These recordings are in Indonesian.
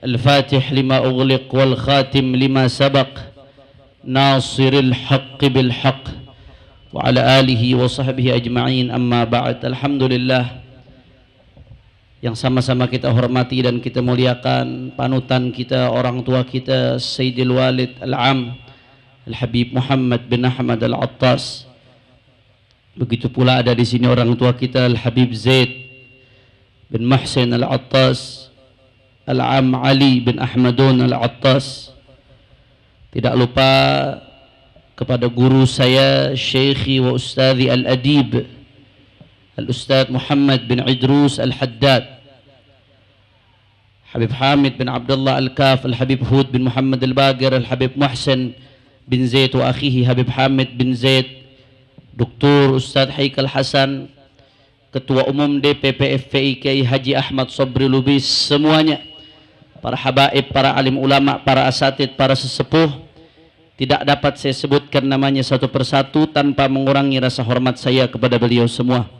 الفاتح لما أغلق والخاتم لما سبق ناصر الحق بالحق وعلى آله وصحبه أجمعين أما بعد. Alhamdulillah, yang sama-sama kita hormati dan kita muliakan panutan kita, orang tua kita, Sayyidil Walid Al-Am Al-Habib Muhammad bin Ahmad Al-Attas. Begitu pula ada di sini orang tua kita Al-Habib Zaid bin Muhsin Al-Attas, Al-Am Ali bin Ahmadun Al-Attas. Tidak lupa kepada guru saya, Syekhi wa Ustadhi Al-Adib, Al-Ustadz Muhammad bin Idrus Al-Haddad, Habib Hamid bin Abdullah Al-Kaf, Al-Habib Hud bin Muhammad Al-Bagir, Al-Habib Muhsin bin Zaid wa akhihi Habib Hamid bin Zaid, Dr. Ustadz Haikal Hasan, Ketua Umum DPP FPI Kiai Haji Ahmad Sobri Lubis, semuanya, para habaib, para alim ulama, para asatid, para sesepuh, tidak dapat saya sebutkan namanya satu persatu tanpa mengurangi rasa hormat saya kepada beliau semua.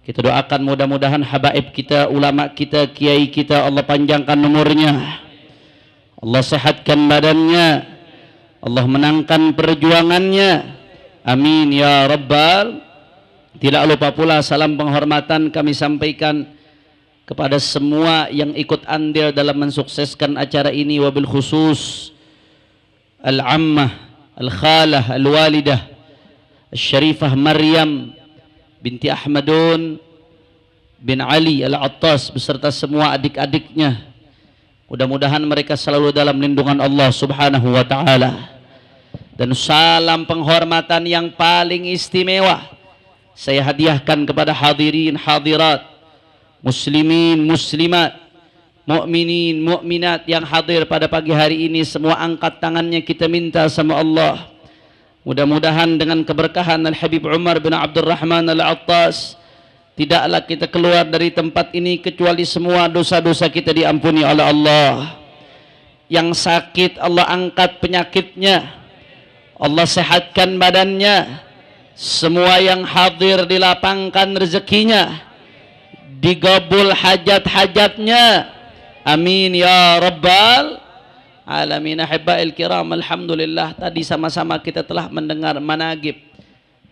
Kita doakan mudah-mudahan habaib kita, ulama kita, kiai kita, Allah panjangkan umurnya, Allah sehatkan badannya, Allah menangkan perjuangannya, amin ya rabbal. Tidak lupa pula salam penghormatan kami sampaikan kepada semua yang ikut andil dalam mensukseskan acara ini, wabil khusus Al-Ammah, Al-Khalah, Al-Walidah, Al-Syarifah Maryam binti Ahmadun bin Ali Al-Attas beserta semua adik-adiknya. Mudah-mudahan mereka selalu dalam lindungan Allah Subhanahu wa ta'ala. Dan salam penghormatan yang paling istimewa saya hadiahkan kepada hadirin hadirat, muslimin muslimat, mukminin mukminat yang hadir pada pagi hari ini. Semua angkat tangannya, kita minta sama Allah, mudah-mudahan dengan keberkahan Al-Habib Umar bin Abdurrahman Al-Attas tidaklah kita keluar dari tempat ini kecuali semua dosa-dosa kita diampuni oleh Allah. Yang sakit Allah angkat penyakitnya, Allah sehatkan badannya. Semua yang hadir dilapangkan rezekinya, digabul hajat-hajatnya, amin ya rabbal alamin. Ahibba'il kiram, alhamdulillah, tadi sama-sama kita telah mendengar managib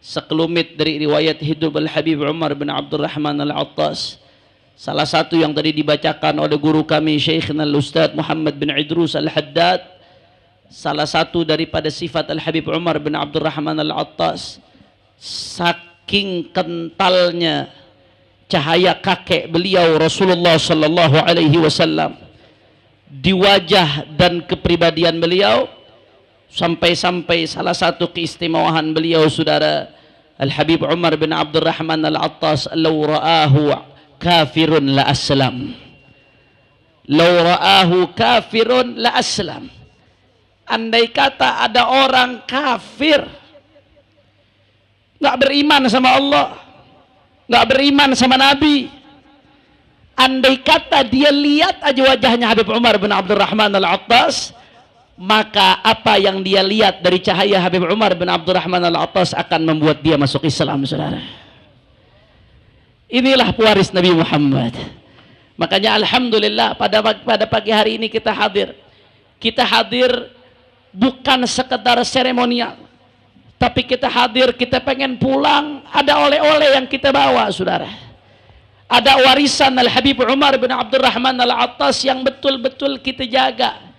sekelumit dari riwayat hidup Al-Habib Umar bin Abdurrahman Al-Attas. Salah satu yang tadi dibacakan oleh guru kami Syekhna Al-Ustadz Muhammad bin Idrus Al-Haddad, salah satu daripada sifat Al-Habib Umar bin Abdurrahman Al-Attas, saking kentalnya cahaya kakek beliau Rasulullah sallallahu alaihi wasallam di wajah dan kepribadian beliau, sampai-sampai salah satu keistimewaan beliau saudara Al-Habib Umar bin Abdurrahman Al-Attas, law ra'ahu kafirun la aslam, law ra'ahu kafirun la aslam. Andai kata ada orang kafir, nggak beriman sama Allah, nggak beriman sama Nabi, andai kata dia lihat aja wajahnya Habib Umar bin Abdurrahman Al-Attas, maka apa yang dia lihat dari cahaya Habib Umar bin Abdurrahman Al-Attas akan membuat dia masuk Islam, saudara. Inilah pewaris Nabi Muhammad. Makanya alhamdulillah pada pagi hari ini kita hadir. Kita hadir bukan sekedar seremonial, tapi kita hadir, kita pengen pulang, ada oleh-oleh yang kita bawa, saudara. Ada warisan Al-Habib Umar bin Abdurrahman Al-Attas yang betul-betul kita jaga.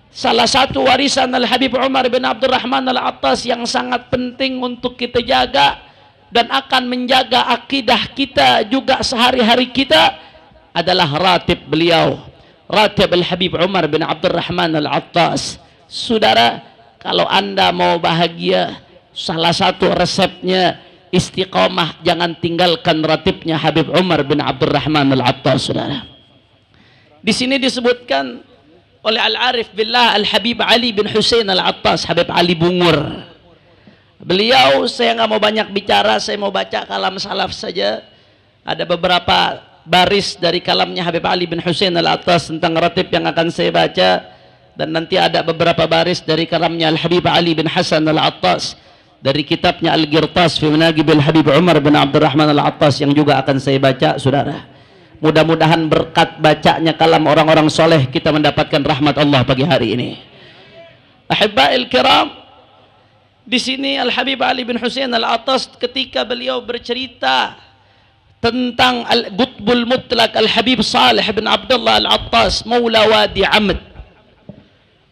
Salah satu warisan Al-Habib Umar bin Abdurrahman Al-Attas yang sangat penting untuk kita jaga dan akan menjaga akidah kita juga sehari-hari kita adalah ratib beliau, ratib Al-Habib Umar bin Abdurrahman Al-Attas. Saudara, kalau anda mau bahagia, salah satu resepnya istiqomah, jangan tinggalkan ratibnya Habib Umar bin Abdurrahman Al-Attas, saudara. Di sini disebutkan oleh Al-Arif Billah Al-Habib Ali bin Husain Al-Attas, Habib Ali Bungur. Beliau, saya nggak mau banyak bicara, saya mau baca kalam salaf saja. Ada beberapa baris dari kalamnya Habib Ali bin Husain Al-Attas tentang ratib yang akan saya baca, dan nanti ada beberapa baris dari kalamnya Al-Habib Ali bin Hasan Al-Attas dari kitabnya Al-Ghirtas fi Manaqib Al-Habib Umar bin Abdurrahman Al-Attas yang juga akan saya baca, saudara. Mudah-mudahan berkat bacanya kalam orang-orang soleh kita mendapatkan rahmat Allah pagi hari ini. Ahibba'il kiram, di sini Al Habib Ali bin Husain Al Attas ketika beliau bercerita tentang Al-Qutbul Mutlaq Al Habib Salih bin Abdullah Al Attas Maula Wadi Amd,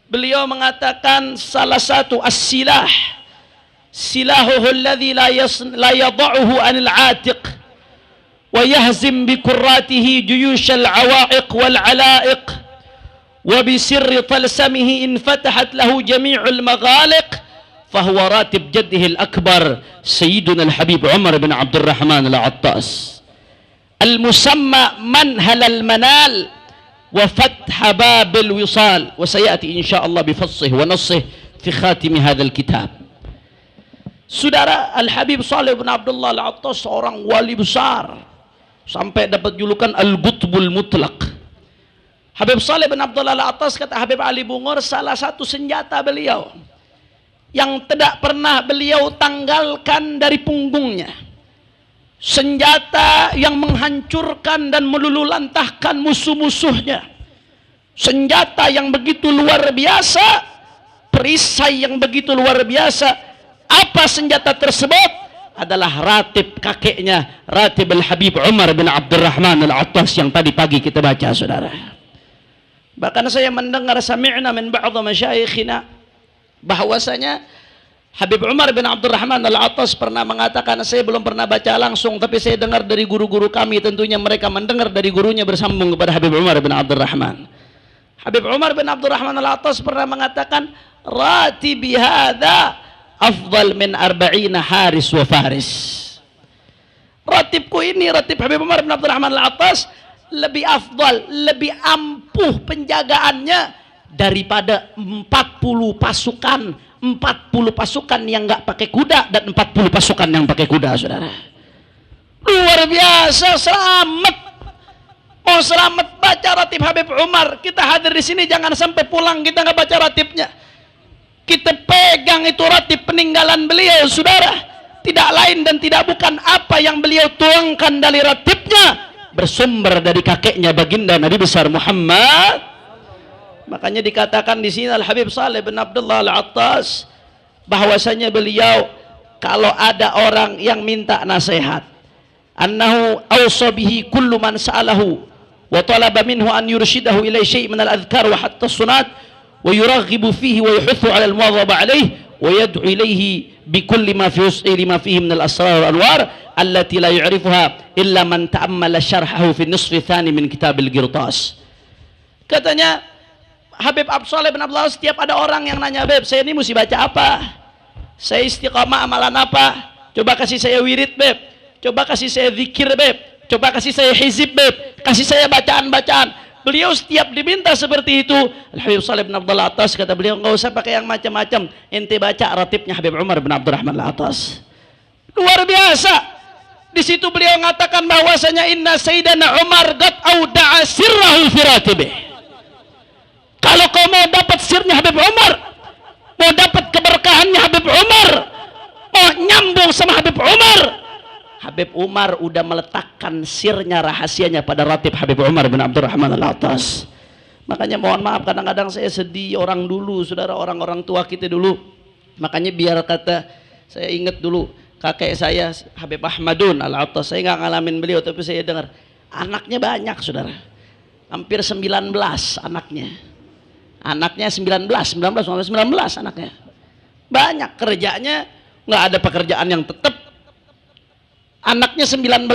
beliau mengatakan salah satu as-silah silahuhu alladhi la yada'uhu anil atiq ويهزم بكراته جيوش العوائق والعلائق وبسر طلسمه انفتحت له جميع المغالق فهو راتب جده الأكبر سيدنا الحبيب عمر بن عبد الرحمن العطاس المسمى منهل المنال وفتح باب الوصال، وسيأتي إن شاء الله بفصه ونصه في خاتم هذا الكتاب. Saudara, Al-Habib Salih bin Abdullah Al-Attas seorang wali besar sampai dapat julukan Al-Qutbul Mutlaq. Habib Salih bin Abdullah Al-Attas, kata Habib Ali Bungur, salah satu senjata beliau yang tidak pernah beliau tanggalkan dari punggungnya, senjata yang menghancurkan dan melululantahkan musuh-musuhnya, senjata yang begitu luar biasa, perisai yang begitu luar biasa. Apa senjata tersebut? Adalah ratib kakeknya, ratib Al-Habib Umar bin Abdurrahman Al-Attas yang tadi pagi kita baca, saudara. Bahkan saya mendengar sami'na min ba'd masyayikhina bahwasanya Habib Umar bin Abdurrahman Al-Attas pernah mengatakan, saya belum pernah baca langsung tapi saya dengar dari guru-guru kami, tentunya mereka mendengar dari gurunya bersambung kepada Habib Umar bin Abdurrahman. Habib Umar bin Abdurrahman Al-Attas pernah mengatakan, ratibi hadza afdal min arba'ina haris wa faris. Ratibku ini, ratib Habib Umar bin Abdurrahman Al-Attas, lebih afdal, lebih ampuh penjagaannya daripada 40 pasukan yang nggak pakai kuda dan 40 pasukan yang pakai kuda, saudara. Luar biasa. Selamat, mau selamat baca ratib Habib Umar. Kita hadir di sini jangan sampai pulang kita nggak baca ratibnya. Kita pegang itu ratib peninggalan beliau, saudara. Tidak lain dan tidak bukan apa yang beliau tuangkan dari ratibnya, bersumber dari kakeknya baginda Nabi besar Muhammad. Makanya dikatakan di sini Al Habib Salih bin Abdullah Al-Attas bahwasanya beliau kalau ada orang yang minta nasihat, annahu awsa bihi kullu man sa'alahu wa talaba minhu an yurshidahu ilai syai' min al-adhkar wa hatta sunat wa yuraghibu fihi wa yuhithu 'ala al-muwadhaba 'alayhi wa yad'u ilayhi bi kulli ma fi us'ili ma fihi min al-asrar wal anwar allati la yu'rifuha illa man ta'ammala syarhahu fi an-nisf tsani min kitab al-Qirtas. Katanya Habib Salih bin Abdullah, setiap ada orang yang nanya, Beb, saya ini mesti baca apa? Saya istiqamah amalan apa? Coba kasih saya wirid, Beb. Coba kasih saya zikir, Beb. Coba kasih saya hizib, Beb. Kasih saya bacaan-bacaan. Beliau setiap diminta seperti itu, Al-Habib Salih bin Abdullah Al-Attas, kata beliau, nggak usah pakai yang macam-macam, ente baca ratibnya Habib Umar bin Abdurrahman Al-Attas. Luar biasa. Di situ beliau mengatakan bahwasanya inna Sayyidina Umar qad auda'a sirrahu fi ratibih. Kalau kau mau dapat sirnya Habib Umar, mau dapat keberkahannya Habib Umar, mau nyambung sama Habib Umar, Habib Umar udah meletakkan sirnya, rahasianya pada ratib Habib Umar bin Abdurrahman Al-Attas. Makanya mohon maaf kadang-kadang saya sedih orang dulu, saudara, orang-orang tua kita dulu. Makanya biar kata, saya ingat dulu kakek saya Habib Ahmadun Al-Attas, saya nggak ngalamin beliau tapi saya dengar anaknya banyak, saudara, hampir 19 anaknya. Anaknya 19 anaknya. Banyak, kerjanya nggak ada pekerjaan yang tetap. Anaknya 19,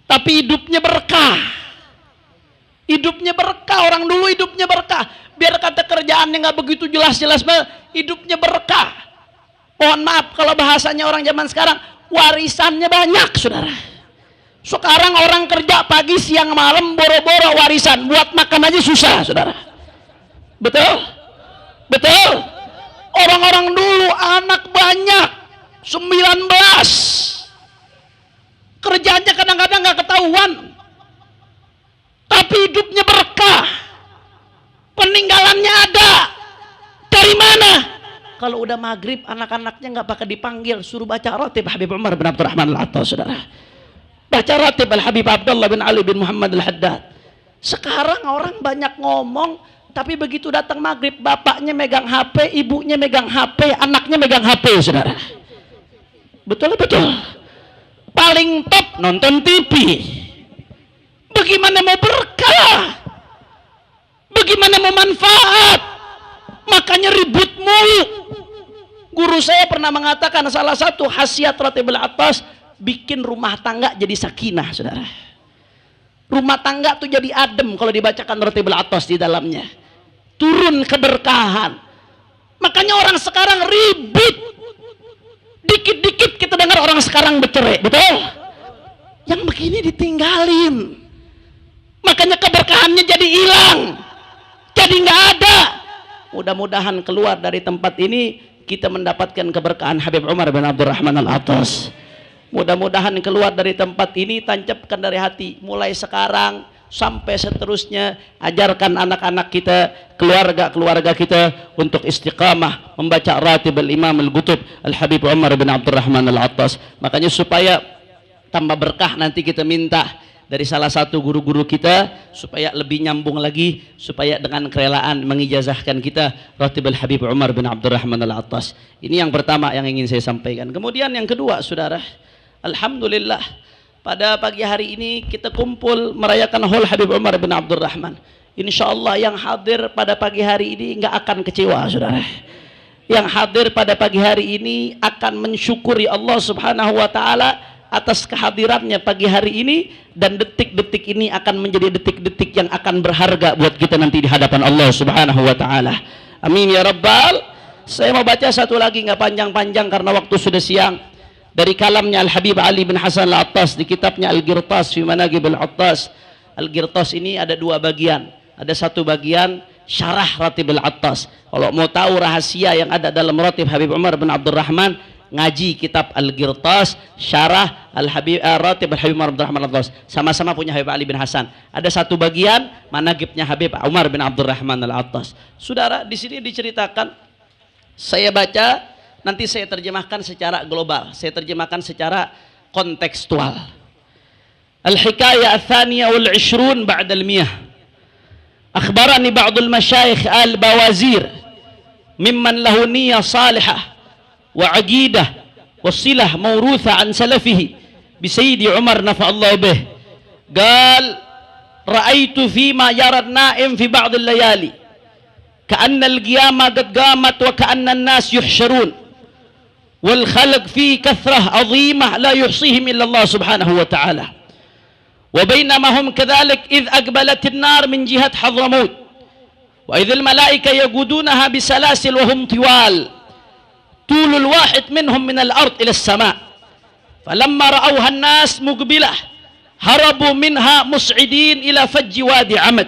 tapi hidupnya berkah. Hidupnya berkah, orang dulu hidupnya berkah. Biar kata kerjaannya nggak begitu jelas-jelas, hidupnya berkah. Mohon maaf kalau bahasanya orang zaman sekarang, warisannya banyak, saudara. Sekarang orang kerja pagi, siang, malam, boro-boro warisan. Buat makan aja susah, saudara. Betul? Betul? Orang-orang dulu anak banyak, 19. Kerjanya kadang-kadang nggak ketahuan, tapi hidupnya berkah, peninggalannya ada. Dari mana? Kalau udah maghrib anak-anaknya nggak pakai dipanggil, suruh baca ratib Habib Umar bin Abdurrahman Al-Attas, saudara. Baca ratib Al-Habib Abdullah bin Ali bin Muhammad Al-Haddad. Sekarang orang banyak ngomong, tapi begitu datang maghrib, bapaknya megang HP, ibunya megang HP, anaknya megang HP, saudara. Betul. Paling top nonton TV. Bagaimana mau berkah? Bagaimana mau manfaat? Makanya ribut mulu. Guru saya pernah mengatakan salah satu khasiat Ratibul Atas, bikin rumah tangga jadi sakinah, saudara. Rumah tangga tuh jadi adem kalau dibacakan Ratibul Atas di dalamnya. Turun keberkahan. Makanya orang sekarang ribut. Dikit-dikit kita dengar orang sekarang bercerai, betul? Yang begini ditinggalin. Makanya keberkahannya jadi hilang. Jadi nggak ada. Mudah-mudahan keluar dari tempat ini kita mendapatkan keberkahan Habib Umar bin Abdurrahman Al-Atas. Mudah-mudahan keluar dari tempat ini, tancapkan dari hati mulai sekarang sampai seterusnya, ajarkan anak-anak kita, keluarga-keluarga kita untuk istiqamah membaca ratib al-Imam al-Qutb Al-Habib Umar bin Abdurrahman Al-Atas. Makanya supaya tambah berkah, nanti kita minta dari salah satu guru-guru kita supaya lebih nyambung lagi, supaya dengan kerelaan mengijazahkan kita ratib Al-Habib Umar bin Abdurrahman Al-Atas. Ini yang pertama yang ingin saya sampaikan. Kemudian yang kedua, saudara, alhamdulillah pada pagi hari ini kita kumpul merayakan Haul Habib Umar bin Abdurrahman. Insyaallah yang hadir pada pagi hari ini nggak akan kecewa, saudara. Yang hadir pada pagi hari ini akan mensyukuri Allah Subhanahu wa taala atas kehadirannya pagi hari ini, dan detik-detik ini akan menjadi detik-detik yang akan berharga buat kita nanti di hadapan Allah Subhanahu wa taala. Amin ya rabbal. Saya mau baca satu lagi, nggak panjang-panjang karena waktu sudah siang, dari kalamnya Al-Habib Ali bin Hasan Al-Attas di kitabnya Al-Qirtas fi Manaqib Al-Attas. Al-Qirtas ini ada dua bagian. Ada satu bagian syarah Ratib Al-Attas. Kalau mau tahu rahasia yang ada dalam Ratib Habib Umar bin Abdurrahman, ngaji kitab Al-Qirtas syarah Al-Habib Ratib Al-Habib Umar bin Abdurrahman Al-Attas. Sama-sama punya Habib Ali bin Hasan. Ada satu bagian manaqibnya Habib Umar bin Abdurrahman Al-Attas. Saudara, di sini diceritakan, saya baca, nanti saya terjemahkan secara global, saya terjemahkan secara kontekstual. Al-Hikayah Al-Thaniyah wal-Ishrun ba'da al-Miyah. Akhbarani ba'dul masyayikh al-Bawazir mimman lahu niyyah salihah wa aqidah wa silah mawrutha an salafihi bi Sayyidi Umar nafa'allahu bih. Qal ra'aitu fima yara an-na'im fi ba'd al-layali ka'anna al-qiyamah qad qamat wa ka'anna an-nas yuhsharun wal khalq fi kathrah 'azimah la yuhsihim illa Allah subhanahu wa ta'ala. وبينما هم كذلك إذ أقبلت النار من جهة حضرموت وإذ الملائكة يقودونها بسلاسل وهم طوال طول الواحد منهم من الأرض إلى السماء فلما رأوها الناس مقبلة هربوا منها مصعدين إلى فج وادي عمد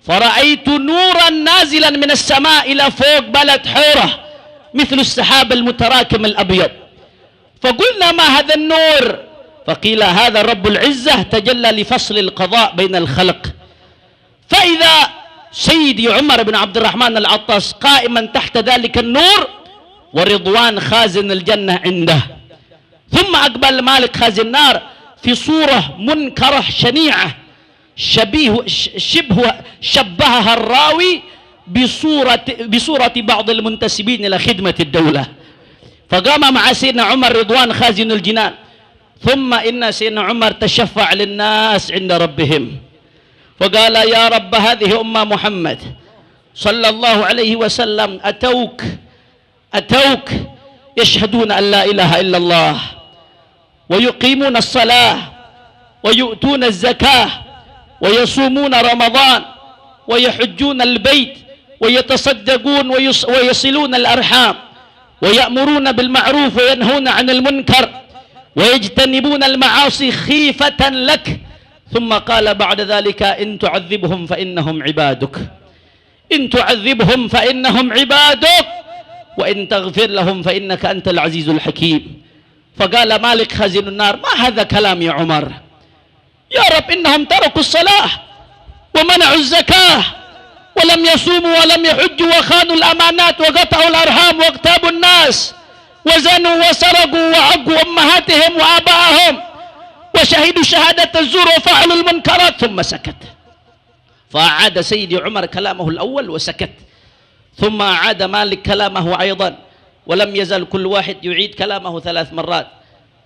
فرأيت نورا نازلا من السماء إلى فوق بلد حورة مثل السحاب المتراكم الأبيض فقلنا ما هذا النور فقيل هذا رب العزة تجلى لفصل القضاء بين الخلق فإذا سيدي عمر بن عبد الرحمن العطاس قائما تحت ذلك النور ورضوان خازن الجنة عنده ثم أقبل مالك خازن النار في صورة منكرة شنيعة شبهها الراوي بصورة بعض المنتسبين إلى خدمة الدولة فقام مع سيدنا عمر رضوان خازن الجنان ثم إن سيدنا عمر تشفع للناس عند ربهم فقال يا رب هذه أمة محمد صلى الله عليه وسلم أتوك يشهدون أن لا إله إلا الله ويقيمون الصلاة ويؤتون الزكاة ويصومون رمضان ويحجون البيت ويتصدقون ويصلون الأرحام ويأمرون بالمعروف وينهون عن المنكر ويجتنبون المعاصي خيفة لك ثم قال بعد ذلك إن تعذبهم فإنهم عبادك إن تعذبهم فإنهم عبادك وإن تغفر لهم فإنك أنت العزيز الحكيم فقال مالك خازن النار ما هذا كلام يا عمر يا رب إنهم تركوا الصلاة ومنعوا الزكاة ولم يصوموا ولم يحجوا وخانوا الأمانات وقطعوا الأرحام واغتابوا الناس وزنوا وسرقوا وعقوا أمهاتهم وآباءهم وشهدوا شهادة الزور وفعلوا المنكرات ثم سكت. فأعاد سيدي عمر كلامه الأول وسكت، ثم أعاد مالك كلامه أيضا، ولم يزل كل واحد يعيد كلامه 3 مرات.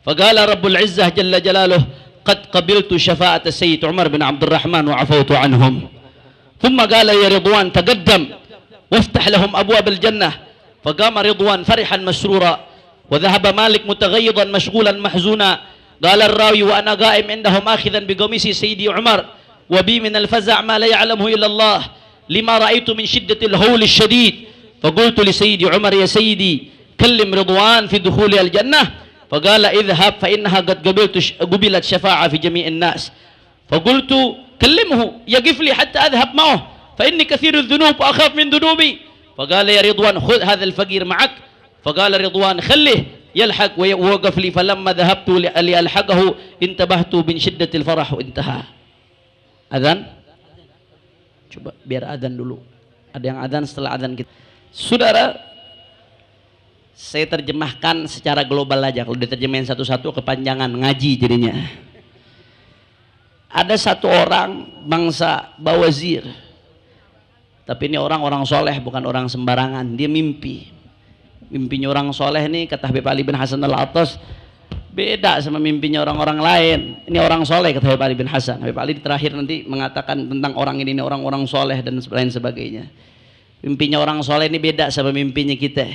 فقال رب العزة جل جلاله: قد قبلت شفاعة السيد عمر بن عبد الرحمن وعفوت عنهم. ثم قال: يا رضوان تقدم وافتح لهم أبواب الجنة. فقام رضوان فرحا مسرورا، وذهب مالك متغيظا مشغولا محزونا. قال الراوي: وأنا قائم عندهم آخذا بقميص سيدي عمر وبي من الفزع ما لا يعلمه إلا الله، لما رأيت من شدة الهول الشديد. فقلت لسيدي عمر: يا سيدي كلم رضوان في دخول الجنة. فقال: اذهب فإنها قد قبلت شفاعة في جميع الناس. فقلت: كلمه يقف لي حتى أذهب معه، فإني كثير الذنوب وأخاف من ذنوبي. فقال: يا رضوان خذ هذا الفقير معك. فقال رضوان: خله يلحق ووقف لي. فلما ذهبت لألحقه انتبهت من شدة الفرح. وانتهى. Adzan? Coba biar adzan dulu. Ada yang adzan, setelah adzan kita. Saudara, saya terjemahkan secara global aja. Kalau diterjemahin satu-satu kepanjangan, ngaji jadinya. Ada satu orang bangsa Bawazir, tapi ini orang-orang soleh, bukan orang sembarangan. Dia mimpi. Mimpinya orang soleh nih, kata Habib Ali bin Hasan Al-Attas, beda sama mimpinya orang-orang lain. Ini orang soleh, kata Habib Ali bin Hasan. Habib Ali terakhir nanti mengatakan tentang orang ini orang-orang soleh dan lain sebagainya. Mimpinya orang soleh ini beda sama mimpinya kita.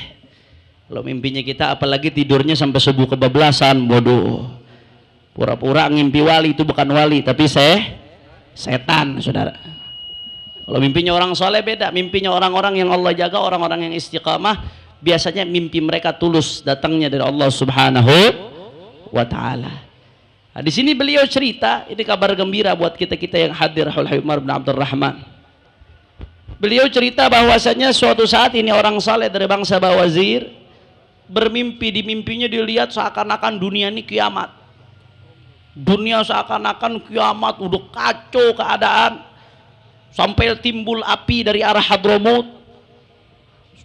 Kalau mimpinya kita apalagi tidurnya sampai subuh kebablasan, bodoh. Pura-pura ngimpi wali, itu bukan wali, tapi setan, saudara. Kalau mimpinya orang soleh beda. Mimpinya orang-orang yang Allah jaga, orang-orang yang istiqamah, biasanya mimpi mereka tulus, datangnya dari Allah Subhanahu wa ta'ala. Nah, di sini beliau cerita, ini kabar gembira buat kita-kita yang hadir Habib Umar bin Abdul Rahman. Beliau cerita bahwasanya suatu saat ini orang saleh dari bangsa Bawazir bermimpi. Di mimpinya dilihat seakan-akan dunia ini kiamat. Dunia seakan-akan kiamat, udah kacau keadaan. Sampai timbul api dari arah Hadramut.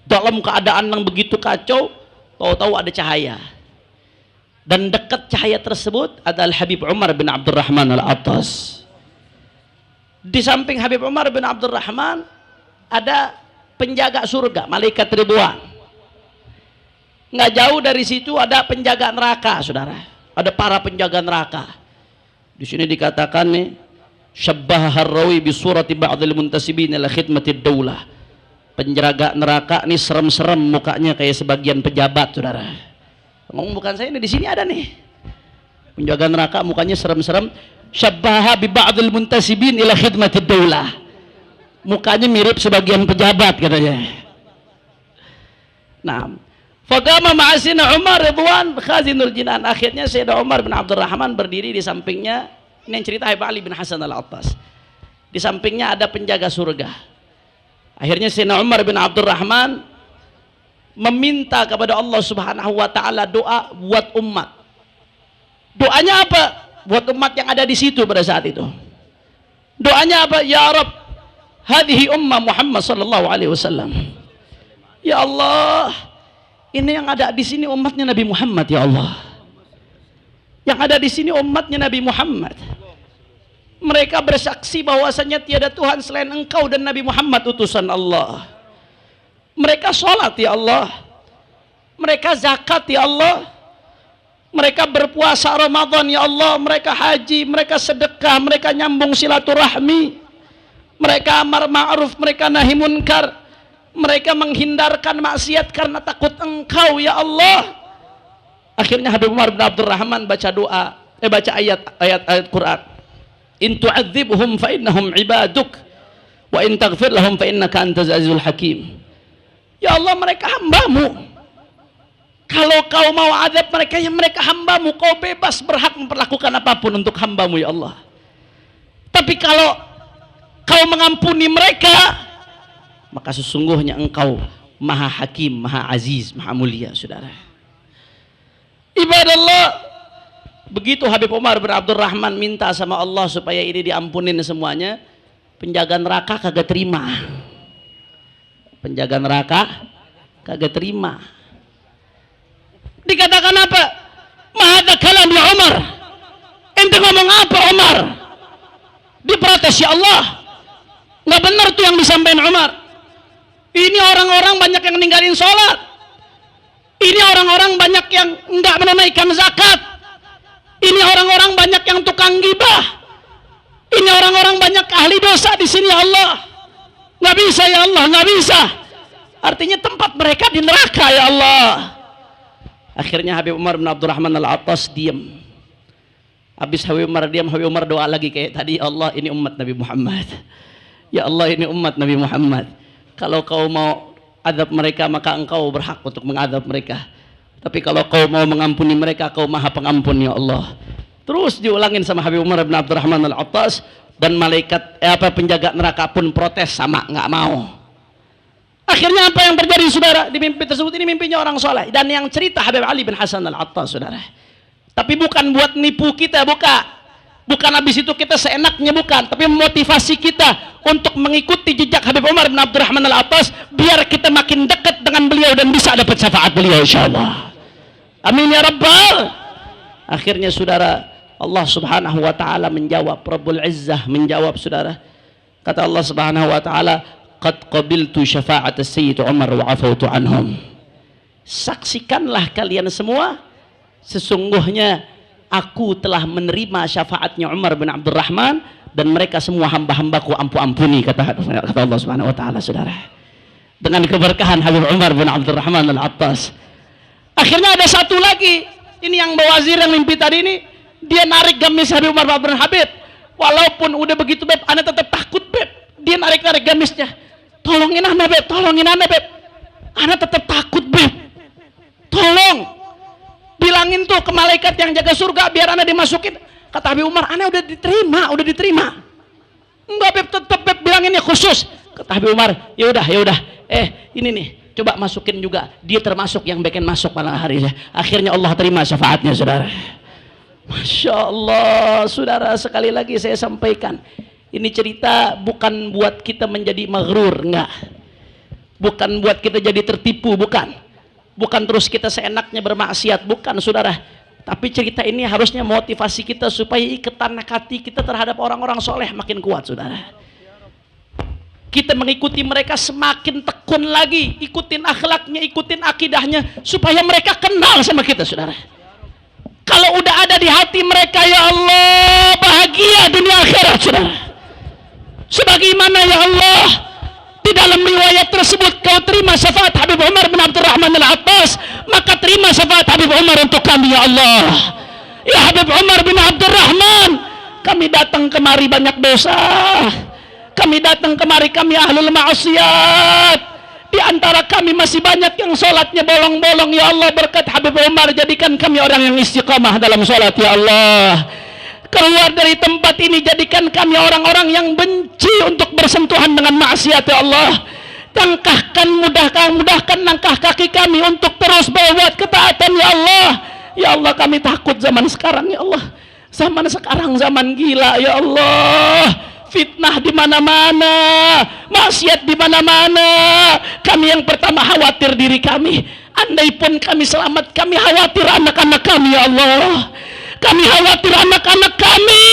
Dalam keadaan yang begitu kacau, tahu-tahu ada cahaya. Dan dekat cahaya tersebut adalah Habib Umar bin Abdul Rahman Al-Attas. Di samping Habib Umar bin Abdul Rahman ada penjaga surga, malaikat Ridwan. Nggak jauh dari situ ada penjaga neraka, saudara. Ada para penjaga neraka. Di sini dikatakan nih, syabbaha ar-rawi bi surati ba'dil muntasibin ila khidmatid daulah. Penjaga neraka nih serem-serem mukanya kayak sebagian pejabat, saudara. Ngomong bukan saya, ini di sini ada nih. Penjaga neraka mukanya serem-serem. Syabbaha bi ba'dil muntasibin ila khidmatid daulah. Mukanya mirip sebagian pejabat katanya. Nah, faqama ma'asina Umar Ridwan khazinul jinan. Akhirnya Sayyidina Umar bin Abdul Rahman berdiri di sampingnya. Ini yang cerita Habib Ali bin Hasan Al-Attas. Di sampingnya ada penjaga surga. Akhirnya Sayyidina Umar bin Abdul Rahman meminta kepada Allah Subhanahu wa taala doa buat umat. Doanya apa? Buat umat yang ada di situ pada saat itu. Doanya apa? Ya Rabb, hadhihi ummah Muhammad sallallahu alaihi wasallam. Ya Allah, ini yang ada di sini umatnya Nabi Muhammad, ya Allah. Yang ada di sini umatnya Nabi Muhammad. Mereka bersaksi bahwasanya tiada Tuhan selain Engkau dan Nabi Muhammad utusan Allah. Mereka sholat, ya Allah. Mereka zakat, ya Allah. Mereka berpuasa Ramadan, ya Allah. Mereka haji, mereka sedekah, mereka nyambung silaturahmi. Mereka amar ma'ruf, mereka nahi munkar. Mereka menghindarkan maksiat karena takut Engkau, ya Allah. Akhirnya Habib Umar bin Abdul Rahman baca doa, baca ayat Quran. In tu'adzibhum fa innahum ibaduk wa in taghfir lahum fa innaka antal azizul hakim. Ya Allah, mereka hambamu. Kalau kau mau azab mereka, ya mereka hambamu. Kau bebas berhak memperlakukan apapun untuk hambamu, ya Allah. Tapi kalau kau mengampuni mereka, maka sesungguhnya Engkau maha hakim, maha aziz, maha mulia, saudara. Ibadallah, begitu Habib Umar bin Abdul Rahman minta sama Allah supaya ini diampunin semuanya, penjaga neraka kagak terima. Penjaga neraka kagak terima. Dikatakan apa? Mahadza kalam ya Umar. Ente ngomong apa Umar? Diprotes, ya Allah, nggak benar tuh yang disampaikan Umar. Ini orang-orang banyak yang ninggalin sholat, ini orang-orang banyak yang nggak menunaikan zakat, ini orang-orang banyak yang tukang gibah, ini orang-orang banyak ahli dosa di sini, ya Allah. Nggak bisa, ya Allah, nggak bisa. Artinya tempat mereka di neraka, ya Allah. Akhirnya Habib Umar bin Abdurrahman Al-Attas diam. Habis Habib Umar diam, Habib Umar doa lagi kayak tadi, Allah ini umat Nabi Muhammad, ya Allah ini umat Nabi Muhammad, kalau kau mau azab mereka maka engkau berhak untuk mengadab mereka, tapi kalau kau mau mengampuni mereka kau maha pengampun, ya Allah. Terus diulangin sama Habib Umar bin Abdurrahman Al-Attas, dan malaikat penjaga neraka pun protes sama, nggak mau. Akhirnya apa yang terjadi saudara? Di mimpi tersebut, ini mimpinya orang soleh, dan yang cerita Habib Ali bin Hasan Al-Attas saudara. Tapi bukan buat nipu kita, bukan habis itu kita seenaknya, bukan, tapi memotivasi kita untuk mengikuti jejak Habib Umar bin Abdurrahman Al-Attas, biar kita makin dekat dengan beliau dan bisa dapat syafaat beliau insyaallah. Amin ya rabbal. Akhirnya saudara, Allah subhanahu wa ta'ala menjawab, Rabbul Izzah menjawab saudara. Kata Allah subhanahu wa ta'ala, qad qabiltu syafa'at Sayyid Umar wa afautu anhum. Saksikanlah kalian semua, sesungguhnya aku telah menerima syafaatnya Umar bin Abdurrahman, dan mereka semua hamba-hambaku ampuni, kata Allah subhanahu wa ta'ala saudara. Dengan keberkahan Habib Umar bin Abdurrahman Al-Attas. Akhirnya ada satu lagi, ini yang bawazir yang mimpi tadi ini, dia narik gamis Habib Umar bin Abdurrahman. Habib, walaupun udah begitu Beb, ana tetap takut Beb. Dia narik-narik gamisnya, tolongin ana Beb, tolongin ana Beb, ana tetap takut Beb, tolong bilangin tuh ke malaikat yang jaga surga biar ana dimasukin. Kata Habib Umar, ana udah diterima. Enggak Beb, tetap Beb bilanginnya khusus. Kata Habib Umar, ya udah, ini nih, coba masukin juga, dia termasuk yang bikin masuk malam hari. Akhirnya Allah terima syafaatnya saudara. Masya Allah saudara, sekali lagi saya sampaikan, ini cerita bukan buat kita menjadi maghrur, enggak, bukan buat kita jadi tertipu, bukan terus kita seenaknya bermaksiat, bukan saudara. Tapi cerita ini harusnya motivasi kita supaya ikatan hati kita terhadap orang-orang soleh makin kuat saudara. Kita mengikuti mereka semakin tekun lagi, ikutin akhlaknya, ikutin akidahnya, supaya mereka kenal sama kita saudara. Kalau udah ada di hati mereka, ya Allah, bahagia dunia akhirat saudara. Sebagaimana ya Allah di dalam riwayat tersebut kau terima syafaat Habib Umar bin Abdurrahman Al-Attas, maka terima syafaat Habib Umar untuk kami ya Allah. Ya Habib Umar bin Abdurrahman, kami datang kemari banyak dosa, kami datang kemari kami ahlul maksiat, di antara kami masih banyak yang sholatnya bolong-bolong, ya Allah, berkat Habib Umar jadikan kami orang yang istiqamah dalam sholat ya Allah. Keluar dari tempat ini jadikan kami orang-orang yang benci untuk bersentuhan dengan maksiat ya Allah. Mudahkan langkah kaki kami untuk terus berbuat ketaatan ya Allah. Ya Allah, kami takut zaman sekarang ya Allah, zaman sekarang zaman gila ya Allah, fitnah di mana-mana, maksiat di mana-mana. Kami yang pertama khawatir diri kami, andai pun kami selamat, kami khawatir anak-anak kami ya Allah. Kami khawatir anak-anak kami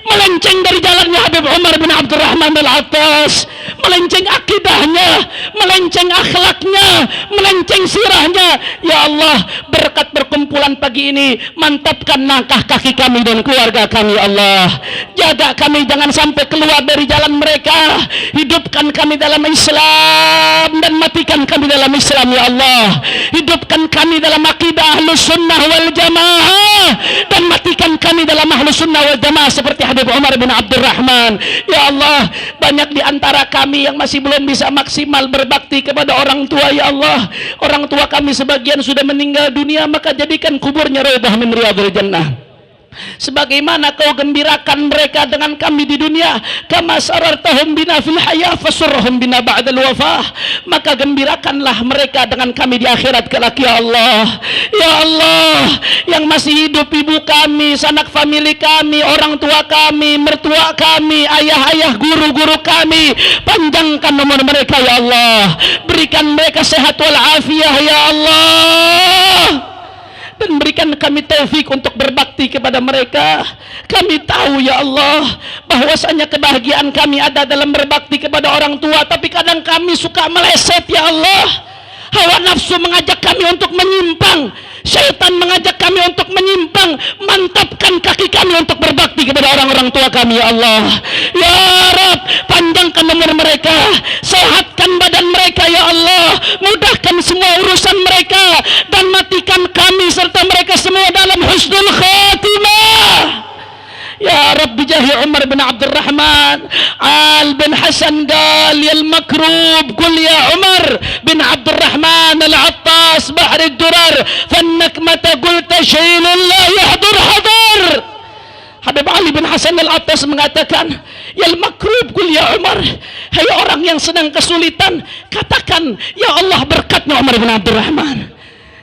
melenceng dari jalannya Habib Umar bin Abdurrahman Al-Attas, melenceng akidahnya, melenceng akhlaknya, melenceng sirahnya. Ya Allah, berkat berkumpulan pagi ini, mantapkan langkah kaki kami dan keluarga kami ya Allah. Jaga kami jangan sampai keluar dari jalan mereka, hidupkan kami dalam Islam dan matikan kami dalam Islam ya Allah. Hidupkan kami dalam akidah Ahlus Sunnah wal Jamaah dan matikan kami dalam Ahlus Sunnah wal Jamaah seperti Habib Umar bin Abdurrahman. Ya Allah, banyak di antara kami yang masih belum bisa maksimal berbakti kepada orang tua ya Allah. Orang tua kami sebagian sudah meninggal dunia, maka jadikan kuburnya raudhah min riyadhil jannah. Sebagaimana kau gembirakan mereka dengan kami di dunia, kama sarartahum bina fil hayah fasurhum bina ba'dal wafah, maka gembirakanlah mereka dengan kami di akhirat kelak ya Allah. Ya Allah, yang masih hidup ibu kami, sanak famili kami, orang tua kami, mertua kami, ayah-ayah, guru-guru kami, panjangkan umur mereka ya Allah, berikan mereka sehat wal afiyah ya Allah. dan berikan kami taufik untuk berbakti kepada mereka. Kami tahu ya Allah bahwasanya kebahagiaan kami ada dalam berbakti kepada orang tua, tapi kadang kami suka meleset ya Allah. Hawa nafsu mengajak kami untuk menyimpang, syaitan mengajak kami untuk menyimpang. Mantapkan kaki kami untuk berbakti kepada orang-orang tua kami ya Allah. Ya Rabb, panjangkan umur mereka, sehatkan badan mereka ya Allah, mudahkan semua urusan mereka, dan matikan kami serta mereka semua dalam husnul khatimah. Ya Rabbi jahi Umar bin Abdurrahman Al bin Hasan qal ya al-makrub qul ya Umar bin Abdurrahman al-Attas bahr ad-durar fannak mata qulta shaylun la yahdur hadar. Habib Ali bin Hasan al-Attas mengatakan, ya al-makrub qul ya Umar, hai orang yang sedang kesulitan, katakan ya Allah berkatnya Umar bin Abdurrahman.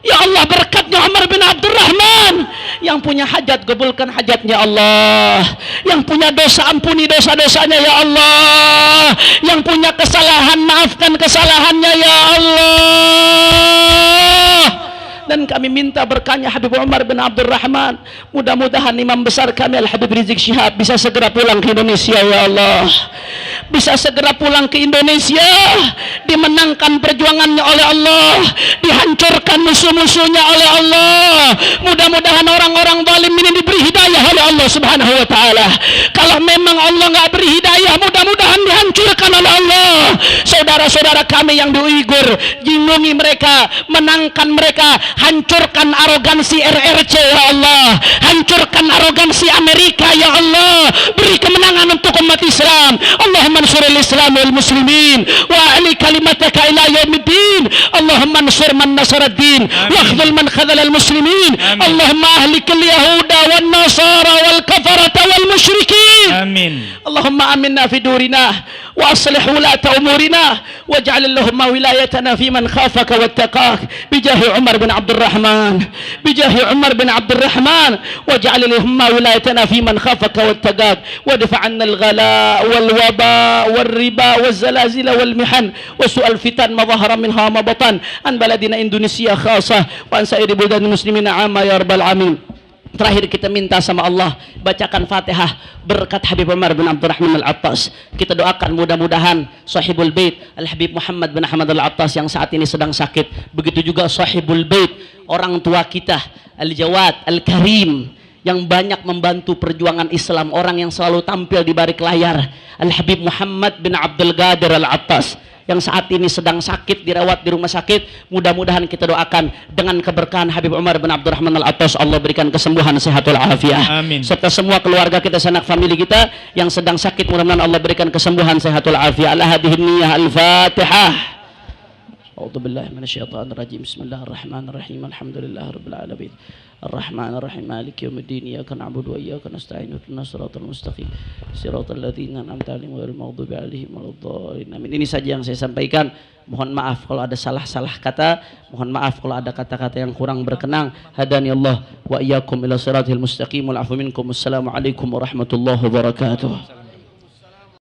Ya Allah berkatnya Umar bin Abdurrahman. Yang punya hajat kabulkan hajatnya Allah. Yang punya dosa ampuni dosa-dosanya ya Allah. Yang punya kesalahan maafkan kesalahannya ya Allah. Dan kami minta berkahnya Habib Umar bin Abdurrahman. Mudah-mudahan imam besar kami Al-Habib Rizik Syihab bisa segera pulang ke Indonesia ya Allah. Bisa segera pulang ke Indonesia, dimenangkan perjuangannya oleh Allah, dihancurkan musuh-musuhnya oleh Allah. Mudah-mudahan orang-orang zalim ini diberi hidayah oleh Allah Subhanahu wa taala. Kalau memang Allah nggak beri hidayah, mudah-mudahan dihancurkan oleh Allah. Saudara-saudara kami yang di Uighur, jingungi mereka, menangkan mereka, hancurkan arogansi RRC ya Allah, hancurkan arogansi Amerika ya Allah, beri kemenangan untuk umat Islam. Allahumma ansur al-Islam wal muslimin wa a'li kalimataka ila yaumiddin. Allahumma ansur man nasara ad-din wa akhdhul man khadhala al-muslimin. Allahumma ahlik al-yahuda wan nasara wal kafarata wal musyrikin. Amin. Allahumma aminna fi durina wa aslih wulata umurina waj'al Allahumma wilayatana fi man khafaka wattaqak bijahi Umar bin Abdurrahman, bijahi Umar bin Abdurrahman, waj'al Allahumma wilayatana fi man khafaka wattaqak wadfa' 'anna al-ghala wal waba wal riba wal zalazil wal mihan wa su'al fitan ma dhahara minha ma batan an baladina Indonesia khasah wa an sa'iri buldan muslimin 'amma ya rabbal alamin. Terakhir kita minta sama Allah, bacakan Fatihah berkat Habib Umar bin Abdurrahman Al-Attas. Kita doakan mudah-mudahan Sahibul Bait Al-Habib Muhammad bin Ahmad Al-Attas yang saat ini sedang sakit, begitu juga Sahibul Bait orang tua kita Al-Jawad Al-Karim yang banyak membantu perjuangan Islam, orang yang selalu tampil di balik layar, Al-Habib Muhammad bin Abdul Qadir Al-Attas yang saat ini sedang sakit, dirawat di rumah sakit. Mudah-mudahan kita doakan dengan keberkahan Habib Umar bin Abdurrahman Al-Attas, Allah berikan kesembuhan sehatul afiah. Amin. Serta semua keluarga kita, sanak famili kita yang sedang sakit, mudah-mudahan Allah berikan kesembuhan sehatul afiah. Ala hadhihi niyyah al-Fatihah. A'udzu billahi minasyaitonir rajim. Bismillahirrahmanirrahim. Alhamdulillahirabbil alamin. Ar-Rahmanir-Rahim. Maliki yaumiddin. Iyyaka na'budu wa iyyaka nasta'in. Ihdinas siratal mustaqim. Siratal ladzina an'amta 'alaihim ghairil maghdubi 'alaihim waladdallin. Amin. Ini saja yang saya sampaikan. Mohon maaf kalau ada salah-salah kata. Mohon maaf kalau ada kata-kata yang kurang berkenan. Hadani Allah wa iyyakum ila siratal mustaqim. Wal 'afwu minkum. Wassalamualaikum warahmatullahi wabarakatuh.